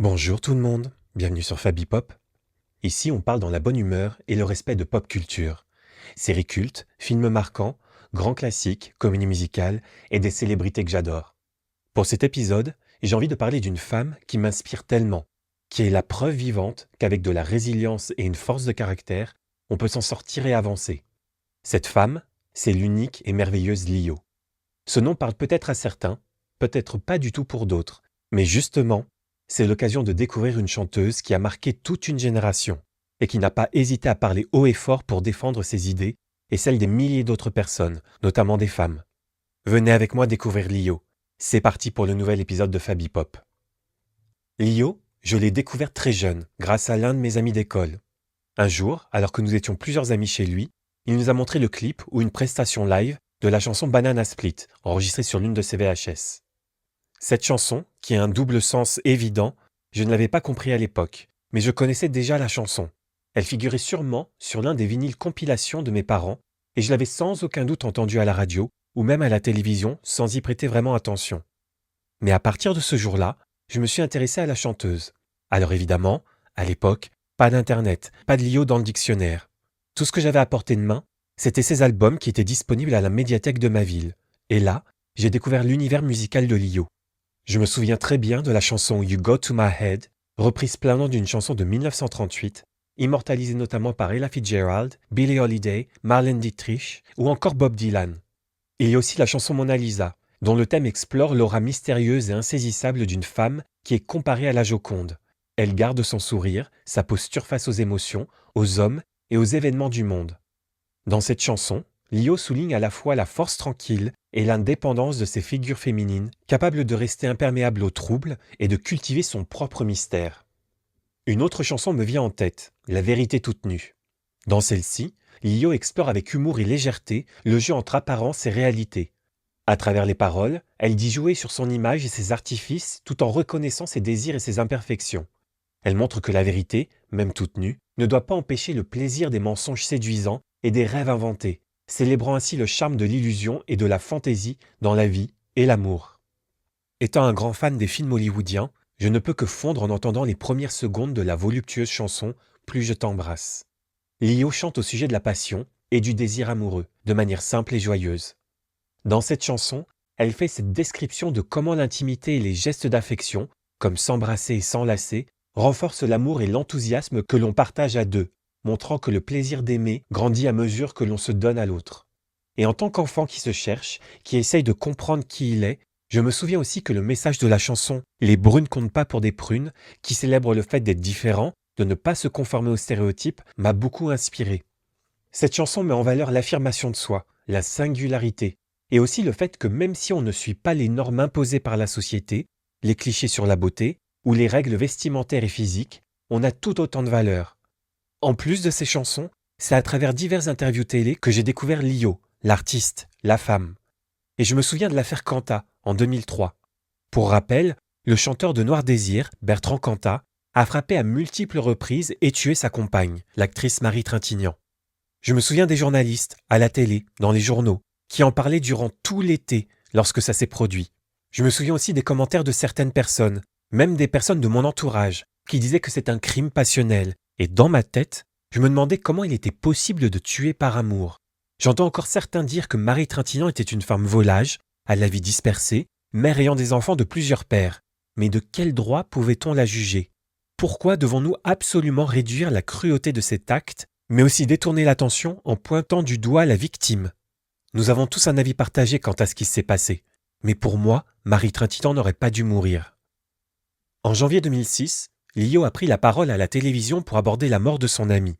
Bonjour tout le monde, bienvenue sur Fabipop. Ici on parle dans la bonne humeur et le respect de pop culture. Séries cultes, films marquants, grands classiques, comédies musicales et des célébrités que j'adore. Pour cet épisode, j'ai envie de parler d'une femme qui m'inspire tellement, qui est la preuve vivante qu'avec de la résilience et une force de caractère, on peut s'en sortir et avancer. Cette femme, c'est l'unique et merveilleuse Lio. Ce nom parle peut-être à certains, peut-être pas du tout pour d'autres, mais justement, c'est l'occasion de découvrir une chanteuse qui a marqué toute une génération et qui n'a pas hésité à parler haut et fort pour défendre ses idées et celles des milliers d'autres personnes, notamment des femmes. Venez avec moi découvrir Lio. C'est parti pour le nouvel épisode de Fabipop. Lio, je l'ai découvert très jeune, grâce à l'un de mes amis d'école. Un jour, alors que nous étions plusieurs amis chez lui, il nous a montré le clip ou une prestation live de la chanson Banana Split, enregistrée sur l'une de ses VHS. Cette chanson, qui a un double sens évident, je ne l'avais pas compris à l'époque, mais je connaissais déjà la chanson. Elle figurait sûrement sur l'un des vinyles compilations de mes parents, et je l'avais sans aucun doute entendue à la radio, ou même à la télévision, sans y prêter vraiment attention. Mais à partir de ce jour-là, je me suis intéressé à la chanteuse. Alors évidemment, à l'époque, pas d'internet, pas de Lio dans le dictionnaire. Tout ce que j'avais à portée de main, c'était ses albums qui étaient disponibles à la médiathèque de ma ville. Et là, j'ai découvert l'univers musical de Lio. Je me souviens très bien de la chanson You Go To My Head, reprise planant d'une chanson de 1938, immortalisée notamment par Ella Fitzgerald, Billie Holiday, Marlene Dietrich ou encore Bob Dylan. Il y a aussi la chanson Mona Lisa, dont le thème explore l'aura mystérieuse et insaisissable d'une femme qui est comparée à la Joconde. Elle garde son sourire, sa posture face aux émotions, aux hommes et aux événements du monde. Dans cette chanson, Lio souligne à la fois la force tranquille et l'indépendance de ces figures féminines, capables de rester imperméables aux troubles et de cultiver son propre mystère. Une autre chanson me vient en tête, La vérité toute nue. Dans celle-ci, Lio explore avec humour et légèreté le jeu entre apparence et réalité. À travers les paroles, elle dit jouer sur son image et ses artifices tout en reconnaissant ses désirs et ses imperfections. Elle montre que la vérité, même toute nue, ne doit pas empêcher le plaisir des mensonges séduisants et des rêves inventés, célébrant ainsi le charme de l'illusion et de la fantaisie dans la vie et l'amour. Étant un grand fan des films hollywoodiens, je ne peux que fondre en entendant les premières secondes de la voluptueuse chanson « Plus je t'embrasse ». Lio chante au sujet de la passion et du désir amoureux, de manière simple et joyeuse. Dans cette chanson, elle fait cette description de comment l'intimité et les gestes d'affection, comme s'embrasser et s'enlacer, renforcent l'amour et l'enthousiasme que l'on partage à deux, montrant que le plaisir d'aimer grandit à mesure que l'on se donne à l'autre. Et en tant qu'enfant qui se cherche, qui essaye de comprendre qui il est, je me souviens aussi que le message de la chanson « Les brunes comptent pas pour des prunes », qui célèbre le fait d'être différent, de ne pas se conformer aux stéréotypes, m'a beaucoup inspiré. Cette chanson met en valeur l'affirmation de soi, la singularité, et aussi le fait que même si on ne suit pas les normes imposées par la société, les clichés sur la beauté, ou les règles vestimentaires et physiques, on a tout autant de valeur. En plus de ces chansons, c'est à travers diverses interviews télé que j'ai découvert Lio, l'artiste, la femme. Et je me souviens de l'affaire Cantat, en 2003. Pour rappel, le chanteur de Noir Désir, Bertrand Cantat, a frappé à multiples reprises et tué sa compagne, l'actrice Marie Trintignant. Je me souviens des journalistes, à la télé, dans les journaux, qui en parlaient durant tout l'été, lorsque ça s'est produit. Je me souviens aussi des commentaires de certaines personnes, même des personnes de mon entourage, qui disaient que c'est un crime passionnel. Et dans ma tête, je me demandais comment il était possible de tuer par amour. J'entends encore certains dire que Marie Trintignant était une femme volage, à la vie dispersée, mère ayant des enfants de plusieurs pères. Mais de quel droit pouvait-on la juger ? Pourquoi devons-nous absolument réduire la cruauté de cet acte, mais aussi détourner l'attention en pointant du doigt la victime ? Nous avons tous un avis partagé quant à ce qui s'est passé. Mais pour moi, Marie Trintignant n'aurait pas dû mourir. En janvier 2006, Lio a pris la parole à la télévision pour aborder la mort de son ami.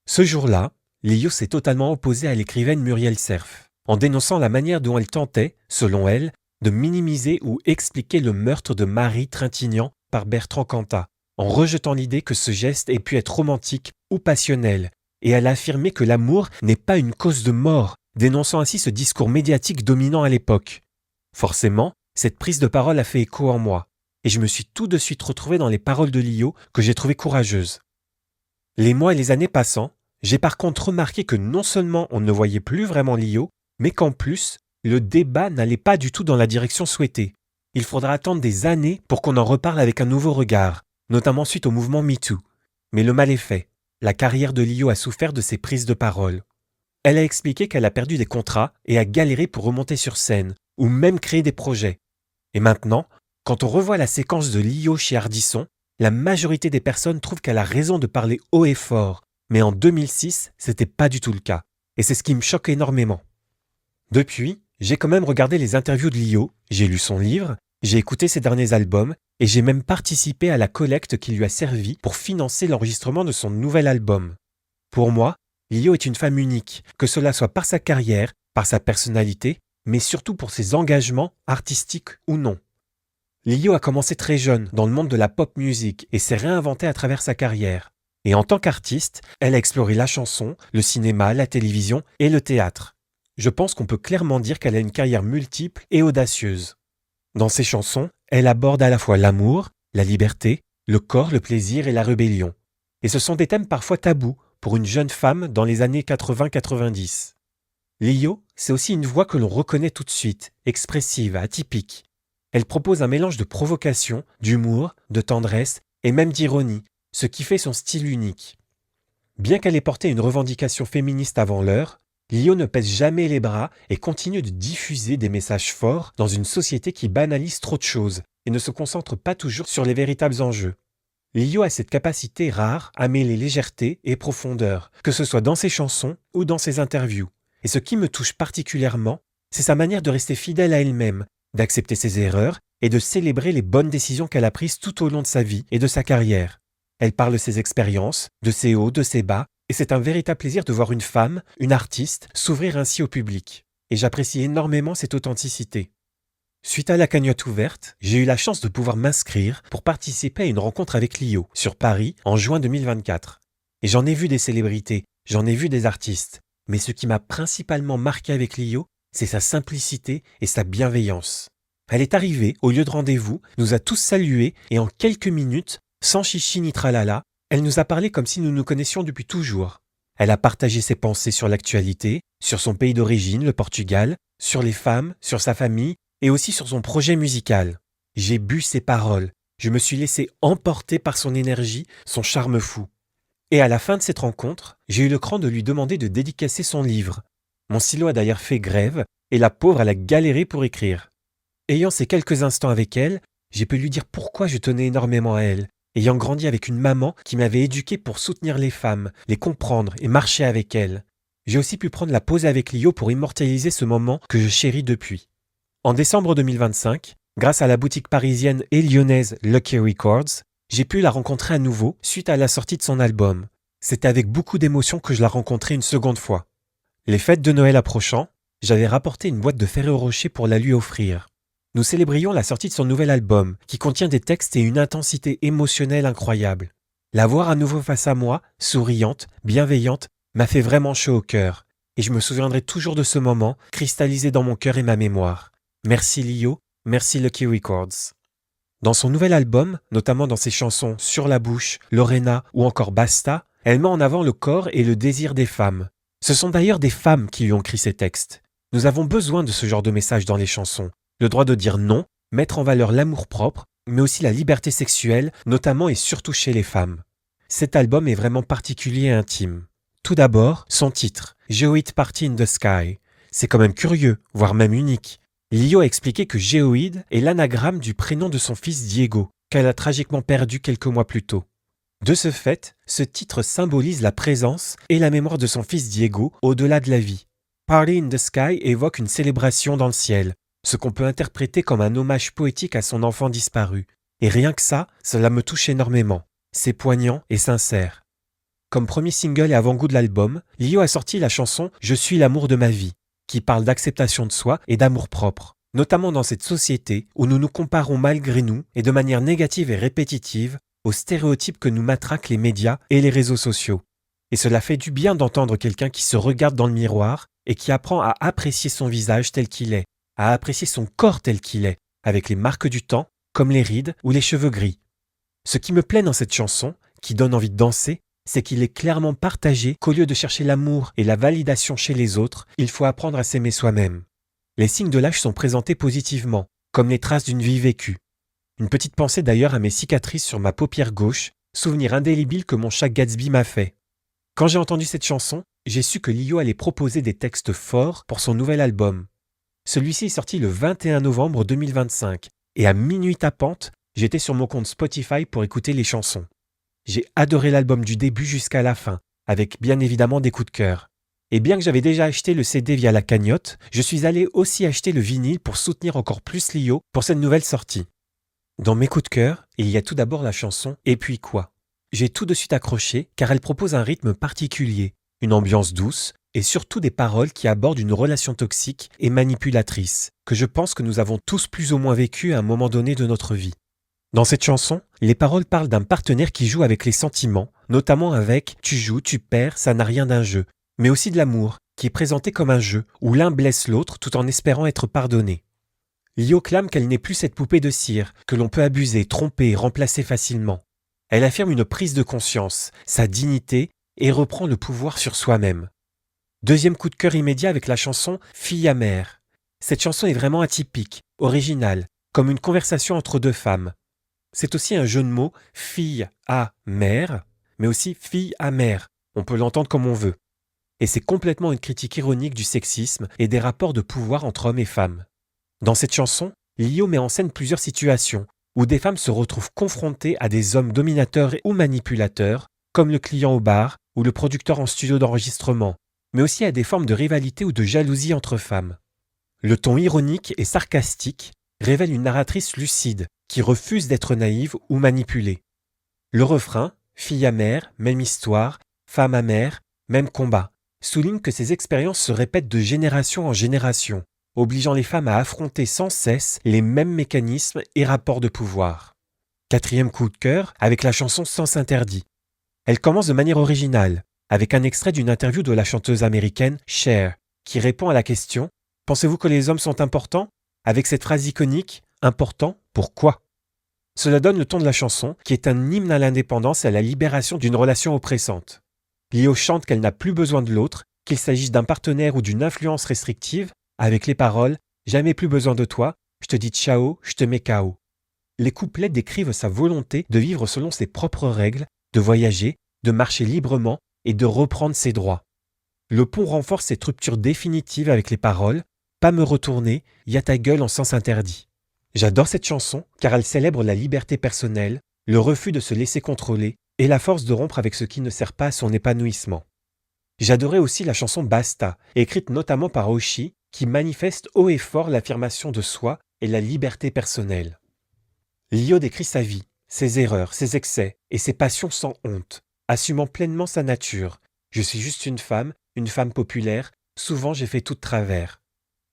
Ce jour-là, Lio s'est totalement opposée à l'écrivaine Muriel Cerf, en dénonçant la manière dont elle tentait, selon elle, de minimiser ou expliquer le meurtre de Marie Trintignant par Bertrand Cantat, en rejetant l'idée que ce geste ait pu être romantique ou passionnel, et elle a affirmé que l'amour n'est pas une cause de mort, dénonçant ainsi ce discours médiatique dominant à l'époque. Forcément, cette prise de parole a fait écho en moi, et je me suis tout de suite retrouvé dans les paroles de Lio que j'ai trouvées courageuses. Les mois et les années passant, j'ai par contre remarqué que non seulement on ne voyait plus vraiment Lio, mais qu'en plus, le débat n'allait pas du tout dans la direction souhaitée. Il faudra attendre des années pour qu'on en reparle avec un nouveau regard, notamment suite au mouvement MeToo. Mais le mal est fait. La carrière de Lio a souffert de ses prises de parole. Elle a expliqué qu'elle a perdu des contrats et a galéré pour remonter sur scène, ou même créer des projets. Et maintenant, quand on revoit la séquence de Lio chez Ardisson, la majorité des personnes trouvent qu'elle a raison de parler haut et fort. Mais en 2006, c'était pas du tout le cas. Et c'est ce qui me choque énormément. Depuis, j'ai quand même regardé les interviews de Lio, j'ai lu son livre, j'ai écouté ses derniers albums et j'ai même participé à la collecte qui lui a servi pour financer l'enregistrement de son nouvel album. Pour moi, Lio est une femme unique, que cela soit par sa carrière, par sa personnalité, mais surtout pour ses engagements, artistiques ou non. Lio a commencé très jeune dans le monde de la pop music et s'est réinventée à travers sa carrière. Et en tant qu'artiste, elle a exploré la chanson, le cinéma, la télévision et le théâtre. Je pense qu'on peut clairement dire qu'elle a une carrière multiple et audacieuse. Dans ses chansons, elle aborde à la fois l'amour, la liberté, le corps, le plaisir et la rébellion. Et ce sont des thèmes parfois tabous pour une jeune femme dans les années 80-90. Lio, c'est aussi une voix que l'on reconnaît tout de suite, expressive, atypique. Elle propose un mélange de provocation, d'humour, de tendresse et même d'ironie, ce qui fait son style unique. Bien qu'elle ait porté une revendication féministe avant l'heure, Lio ne pèse jamais les bras et continue de diffuser des messages forts dans une société qui banalise trop de choses et ne se concentre pas toujours sur les véritables enjeux. Lio a cette capacité rare à mêler légèreté et profondeur, que ce soit dans ses chansons ou dans ses interviews. Et ce qui me touche particulièrement, c'est sa manière de rester fidèle à elle-même, d'accepter ses erreurs et de célébrer les bonnes décisions qu'elle a prises tout au long de sa vie et de sa carrière. Elle parle de ses expériences, de ses hauts, de ses bas, et c'est un véritable plaisir de voir une femme, une artiste, s'ouvrir ainsi au public. Et j'apprécie énormément cette authenticité. Suite à la cagnotte ouverte, j'ai eu la chance de pouvoir m'inscrire pour participer à une rencontre avec Lio sur Paris en juin 2024. Et j'en ai vu des célébrités, j'en ai vu des artistes. Mais ce qui m'a principalement marqué avec Lio, c'est sa simplicité et sa bienveillance. Elle est arrivée au lieu de rendez-vous, nous a tous salués et en quelques minutes, sans chichi ni tralala, elle nous a parlé comme si nous nous connaissions depuis toujours. Elle a partagé ses pensées sur l'actualité, sur son pays d'origine, le Portugal, sur les femmes, sur sa famille et aussi sur son projet musical. J'ai bu ses paroles, je me suis laissé emporter par son énergie, son charme fou. Et à la fin de cette rencontre, j'ai eu le cran de lui demander de dédicacer son livre. Mon stylo a d'ailleurs fait grève et la pauvre elle a galéré pour écrire. Ayant ces quelques instants avec elle, j'ai pu lui dire pourquoi je tenais énormément à elle, ayant grandi avec une maman qui m'avait éduqué pour soutenir les femmes, les comprendre et marcher avec elles. J'ai aussi pu prendre la pause avec Lio pour immortaliser ce moment que je chéris depuis. En décembre 2025, grâce à la boutique parisienne et lyonnaise Lucky Records, j'ai pu la rencontrer à nouveau suite à la sortie de son album. C'était avec beaucoup d'émotion que je la rencontrais une seconde fois. Les fêtes de Noël approchant, j'avais rapporté une boîte de Ferrero Rocher pour la lui offrir. Nous célébrions la sortie de son nouvel album, qui contient des textes et une intensité émotionnelle incroyable. La voir à nouveau face à moi, souriante, bienveillante, m'a fait vraiment chaud au cœur. Et je me souviendrai toujours de ce moment, cristallisé dans mon cœur et ma mémoire. Merci Lio, merci Lucky Records. Dans son nouvel album, notamment dans ses chansons Sur la bouche, Lorena ou encore Basta, elle met en avant le corps et le désir des femmes. Ce sont d'ailleurs des femmes qui lui ont écrit ces textes. Nous avons besoin de ce genre de message dans les chansons. Le droit de dire non, mettre en valeur l'amour-propre, mais aussi la liberté sexuelle, notamment et surtout chez les femmes. Cet album est vraiment particulier et intime. Tout d'abord, son titre, Geoid Party in the Sky. C'est quand même curieux, voire même unique. Lio a expliqué que Géoïde est l'anagramme du prénom de son fils Diego, qu'elle a tragiquement perdu quelques mois plus tôt. De ce fait, ce titre symbolise la présence et la mémoire de son fils Diego au-delà de la vie. Party in the Sky évoque une célébration dans le ciel, ce qu'on peut interpréter comme un hommage poétique à son enfant disparu. Et rien que ça, cela me touche énormément. C'est poignant et sincère. Comme premier single et avant-goût de l'album, Lio a sorti la chanson « Je suis l'amour de ma vie », qui parle d'acceptation de soi et d'amour-propre, notamment dans cette société où nous nous comparons malgré nous et de manière négative et répétitive aux stéréotypes que nous matraquent les médias et les réseaux sociaux. Et cela fait du bien d'entendre quelqu'un qui se regarde dans le miroir et qui apprend à apprécier son visage tel qu'il est, à apprécier son corps tel qu'il est, avec les marques du temps, comme les rides ou les cheveux gris. Ce qui me plaît dans cette chanson, qui donne envie de danser, c'est qu'il est clairement partagé qu'au lieu de chercher l'amour et la validation chez les autres, il faut apprendre à s'aimer soi-même. Les signes de l'âge sont présentés positivement, comme les traces d'une vie vécue. Une petite pensée d'ailleurs à mes cicatrices sur ma paupière gauche, souvenir indélébile que mon chat Gatsby m'a fait. Quand j'ai entendu cette chanson, j'ai su que Lio allait proposer des textes forts pour son nouvel album. Celui-ci est sorti le 21 novembre 2025 et à minuit tapante, j'étais sur mon compte Spotify pour écouter les chansons. J'ai adoré l'album du début jusqu'à la fin, avec bien évidemment des coups de cœur. Et bien que j'avais déjà acheté le CD via la cagnotte, je suis allé aussi acheter le vinyle pour soutenir encore plus Lio pour cette nouvelle sortie. Dans mes coups de cœur, il y a tout d'abord la chanson « Et puis quoi ». J'ai tout de suite accroché car elle propose un rythme particulier, une ambiance douce et surtout des paroles qui abordent une relation toxique et manipulatrice que je pense que nous avons tous plus ou moins vécu à un moment donné de notre vie. Dans cette chanson, les paroles parlent d'un partenaire qui joue avec les sentiments, notamment avec « tu joues, tu perds, ça n'a rien d'un jeu », mais aussi de l'amour, qui est présenté comme un jeu où l'un blesse l'autre tout en espérant être pardonné. Lio clame qu'elle n'est plus cette poupée de cire que l'on peut abuser, tromper et remplacer facilement. Elle affirme une prise de conscience, sa dignité et reprend le pouvoir sur soi-même. Deuxième coup de cœur immédiat avec la chanson « Fille amère ». Cette chanson est vraiment atypique, originale, comme une conversation entre deux femmes. C'est aussi un jeu de mots « fille à mère », mais aussi « fille à mère ». On peut l'entendre comme on veut. Et c'est complètement une critique ironique du sexisme et des rapports de pouvoir entre hommes et femmes. Dans cette chanson, Lio met en scène plusieurs situations où des femmes se retrouvent confrontées à des hommes dominateurs ou manipulateurs, comme le client au bar ou le producteur en studio d'enregistrement, mais aussi à des formes de rivalité ou de jalousie entre femmes. Le ton ironique et sarcastique révèle une narratrice lucide qui refuse d'être naïve ou manipulée. Le refrain, fille amère, même histoire, femme amère, même combat, souligne que ces expériences se répètent de génération en génération, obligeant les femmes à affronter sans cesse les mêmes mécanismes et rapports de pouvoir. Quatrième coup de cœur avec la chanson Sens interdit. Elle commence de manière originale, avec un extrait d'une interview de la chanteuse américaine Cher, qui répond à la question « Pensez-vous que les hommes sont importants ?» avec cette phrase iconique « Important, pourquoi ?» Cela donne le ton de la chanson, qui est un hymne à l'indépendance et à la libération d'une relation oppressante. Lio chante qu'elle n'a plus besoin de l'autre, qu'il s'agisse d'un partenaire ou d'une influence restrictive, avec les paroles « Jamais plus besoin de toi, je te dis ciao, je te mets KO ». Les couplets décrivent sa volonté de vivre selon ses propres règles, de voyager, de marcher librement et de reprendre ses droits. Le pont renforce cette rupture définitive avec les paroles « Pas me retourner, y a ta gueule en sens interdit ». J'adore cette chanson car elle célèbre la liberté personnelle, le refus de se laisser contrôler et la force de rompre avec ce qui ne sert pas à son épanouissement. J'adorais aussi la chanson Basta, écrite notamment par Oshi, qui manifeste haut et fort l'affirmation de soi et la liberté personnelle. Lio décrit sa vie, ses erreurs, ses excès et ses passions sans honte, assumant pleinement sa nature. Je suis juste une femme populaire, souvent j'ai fait tout de travers.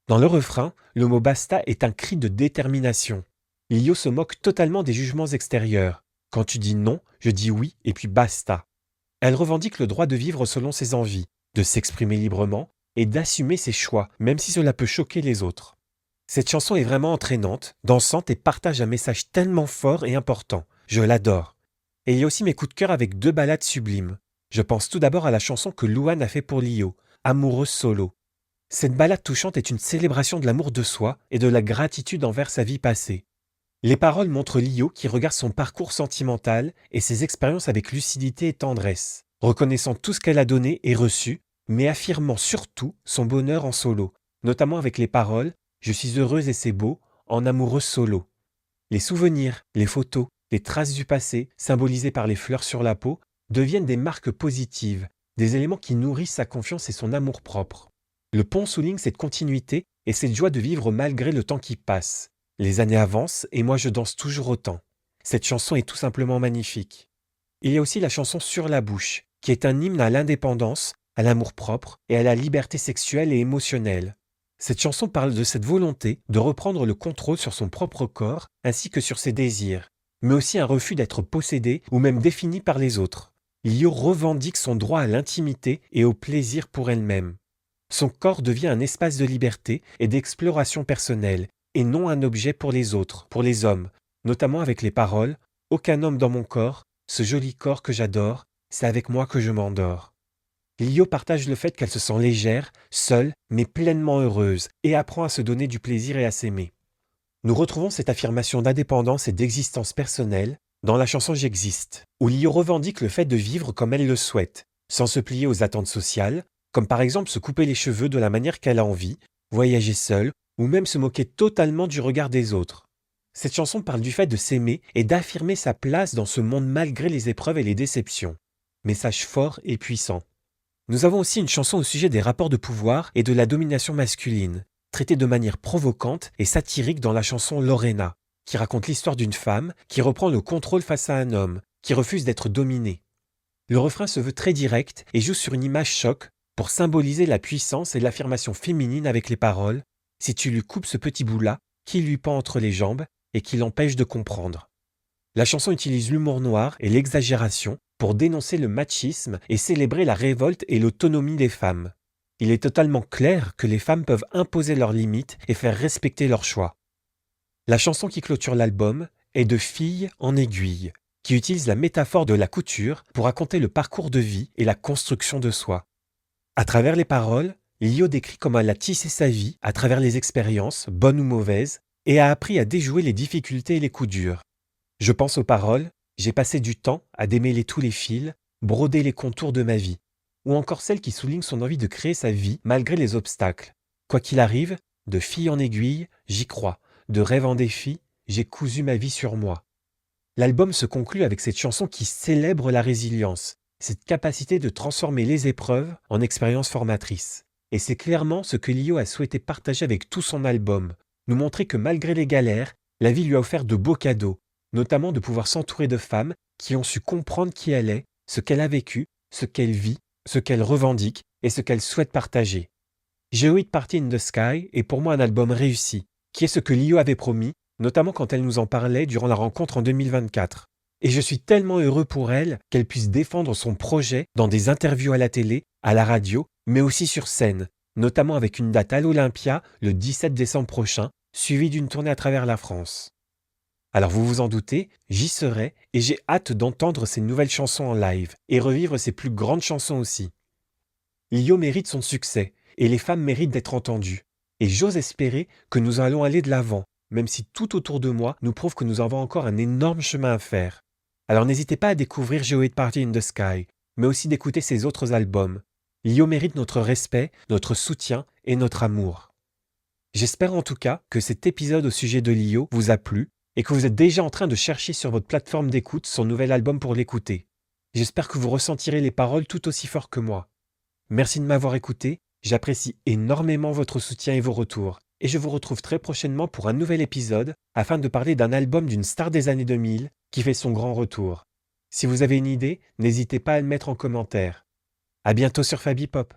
Dans le refrain, le mot basta est un cri de détermination. Lio se moque totalement des jugements extérieurs. Quand tu dis non, je dis oui et puis basta. Elle revendique le droit de vivre selon ses envies, de s'exprimer librement et d'assumer ses choix, même si cela peut choquer les autres. Cette chanson est vraiment entraînante, dansante et partage un message tellement fort et important. Je l'adore. Et il y a aussi mes coups de cœur avec deux ballades sublimes. Je pense tout d'abord à la chanson que Louane a fait pour Lio, Amoureuse solo. Cette ballade touchante est une célébration de l'amour de soi et de la gratitude envers sa vie passée. Les paroles montrent Lio qui regarde son parcours sentimental et ses expériences avec lucidité et tendresse, reconnaissant tout ce qu'elle a donné et reçu, mais affirmant surtout son bonheur en solo, notamment avec les paroles « Je suis heureuse et c'est beau » en amoureuse solo. Les souvenirs, les photos, les traces du passé, symbolisées par les fleurs sur la peau, deviennent des marques positives, des éléments qui nourrissent sa confiance et son amour-propre. Le pont souligne cette continuité et cette joie de vivre malgré le temps qui passe. Les années avancent et moi je danse toujours autant. Cette chanson est tout simplement magnifique. Il y a aussi la chanson Sur la bouche, qui est un hymne à l'indépendance, à l'amour-propre et à la liberté sexuelle et émotionnelle. Cette chanson parle de cette volonté de reprendre le contrôle sur son propre corps ainsi que sur ses désirs, mais aussi un refus d'être possédé ou même défini par les autres. Lio revendique son droit à l'intimité et au plaisir pour elle-même. Son corps devient un espace de liberté et d'exploration personnelle, et non un objet pour les autres, pour les hommes, notamment avec les paroles « Aucun homme dans mon corps, ce joli corps que j'adore, c'est avec moi que je m'endors ». Lio partage le fait qu'elle se sent légère, seule, mais pleinement heureuse, et apprend à se donner du plaisir et à s'aimer. Nous retrouvons cette affirmation d'indépendance et d'existence personnelle dans la chanson J'existe, où Lio revendique le fait de vivre comme elle le souhaite, sans se plier aux attentes sociales, comme par exemple se couper les cheveux de la manière qu'elle a envie, voyager seule, ou même se moquer totalement du regard des autres. Cette chanson parle du fait de s'aimer et d'affirmer sa place dans ce monde malgré les épreuves et les déceptions. Message fort et puissant. Nous avons aussi une chanson au sujet des rapports de pouvoir et de la domination masculine, traitée de manière provocante et satirique dans la chanson Lorena, qui raconte l'histoire d'une femme qui reprend le contrôle face à un homme, qui refuse d'être dominé. Le refrain se veut très direct et joue sur une image choc pour symboliser la puissance et l'affirmation féminine avec les paroles « Si tu lui coupes ce petit bout-là, qui lui pend entre les jambes et qui l'empêche de comprendre ». La chanson utilise l'humour noir et l'exagération pour dénoncer le machisme et célébrer la révolte et l'autonomie des femmes. Il est totalement clair que les femmes peuvent imposer leurs limites et faire respecter leurs choix. La chanson qui clôture l'album est de Fille en aiguille, qui utilise la métaphore de la couture pour raconter le parcours de vie et la construction de soi. À travers les paroles, Lio décrit comment elle a tissé sa vie à travers les expériences, bonnes ou mauvaises, et a appris à déjouer les difficultés et les coups durs. Je pense aux paroles « J'ai passé du temps à démêler tous les fils, broder les contours de ma vie », ou encore celle qui souligne son envie de créer sa vie malgré les obstacles. Quoi qu'il arrive, de fille en aiguille, j'y crois, de rêve en défi, j'ai cousu ma vie sur moi. L'album se conclut avec cette chanson qui célèbre la résilience, cette capacité de transformer les épreuves en expériences formatrices. Et c'est clairement ce que Lio a souhaité partager avec tout son album, nous montrer que malgré les galères, la vie lui a offert de beaux cadeaux, notamment de pouvoir s'entourer de femmes qui ont su comprendre qui elle est, ce qu'elle a vécu, ce qu'elle vit, ce qu'elle revendique et ce qu'elle souhaite partager. Geoid Party in the Sky est pour moi un album réussi, qui est ce que Lio avait promis, notamment quand elle nous en parlait durant la rencontre en 2024. Et je suis tellement heureux pour elle qu'elle puisse défendre son projet dans des interviews à la télé, à la radio, mais aussi sur scène, notamment avec une date à l'Olympia le 17 décembre prochain, suivie d'une tournée à travers la France. Alors vous vous en doutez, j'y serai et j'ai hâte d'entendre ses nouvelles chansons en live et revivre ses plus grandes chansons aussi. Lio mérite son succès et les femmes méritent d'être entendues. Et j'ose espérer que nous allons aller de l'avant, même si tout autour de moi nous prouve que nous avons encore un énorme chemin à faire. Alors n'hésitez pas à découvrir Geoid Party in the Sky, mais aussi d'écouter ses autres albums. Lio mérite notre respect, notre soutien et notre amour. J'espère en tout cas que cet épisode au sujet de Lio vous a plu et que vous êtes déjà en train de chercher sur votre plateforme d'écoute son nouvel album pour l'écouter. J'espère que vous ressentirez les paroles tout aussi fort que moi. Merci de m'avoir écouté, j'apprécie énormément votre soutien et vos retours, et je vous retrouve très prochainement pour un nouvel épisode afin de parler d'un album d'une star des années 2000 qui fait son grand retour. Si vous avez une idée, n'hésitez pas à le mettre en commentaire. À bientôt sur Fabipop.